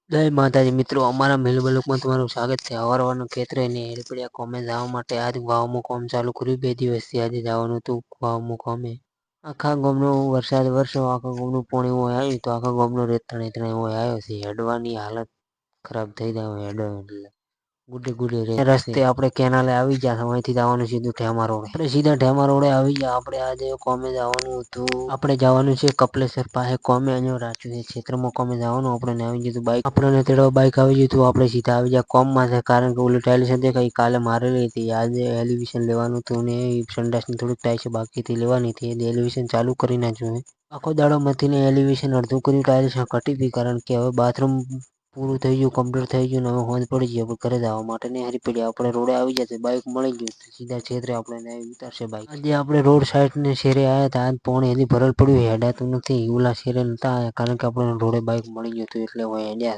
જય માતાજી મિત્રો, અમારા મેલબલકમાં તમારું સ્વાગત છે. અવારવાનું ખેતરે ને હેલપડિયા કોમે જવા માટે આજ વાવમાં કોમ ચાલુ કર્યું. 2 દિવસથી આજે જવાનું હતું વાવમાં કોમે. આખા ગામનો વરસાદ વરસ્યો, આખા ગામનું પાણી હોય આવ્યું તો આખા ગામનો રેત ત્રણે હોય આવ્યો છે. હેડવાની હાલત ખરાબ થઈ જાય હેડો એટલે ગુડે રસ્તે આપણે કેનાલે આવી ગયા. અહીંથી જવાનું સીધું ઢેમા રોડે. આપણે સીધા ઢેમા રોડે આવી ગયા. આપણે આજે કોમે જવાનું હતું. આપણે જવાનું છે કપલેસર પાસે કોમે. અહીંયા રાખ્યું છે ક્ષેત્રમાં કોમે જવાનું. આપણે આવી ગયું બાઈક. આપણને તેડવા બાઈક આવી ગયું હતું. આપણે સીધા આવી ગયા કોમમાં છે. કારણ કે ઓલી ટાઇલ્સ કઈ કાલે મારેલી હતી. આજે એલિવેશન લેવાનું હતું ને સંડાસની થોડીક ટાઈલ્સ બાકીથી લેવાની હતી. એલિવેશન ચાલુ કરી નાખ્યું. આખો દાડો મથીને એલિવેશન અડધું કર્યું. ટાઇલ્સ કટી હતી કારણ કે હવે બાથરૂમ પૂરું થઈ ગયું, કમ્પ્લીટ થઈ ગયું. હવે હોંજ પડી ગઈ આપણે ઘરે જવા માટે ને હારી પડી. આપણે રોડે આવી જશે, બાઈક મળી ગયું સીધા છેતરે આપણે ઉતારશે બાઈક. આજે આપણે રોડ સાઈડ ને શેરે આવ્યા હતા. આજ પોણી હજી ભરલ પડ્યું હેડાતું નથી. ઓલા શેરે નતા આવ્યા કારણ કે આપણે રોડે બાઈક મળી ગયું હતું એટલે હેડ્યા.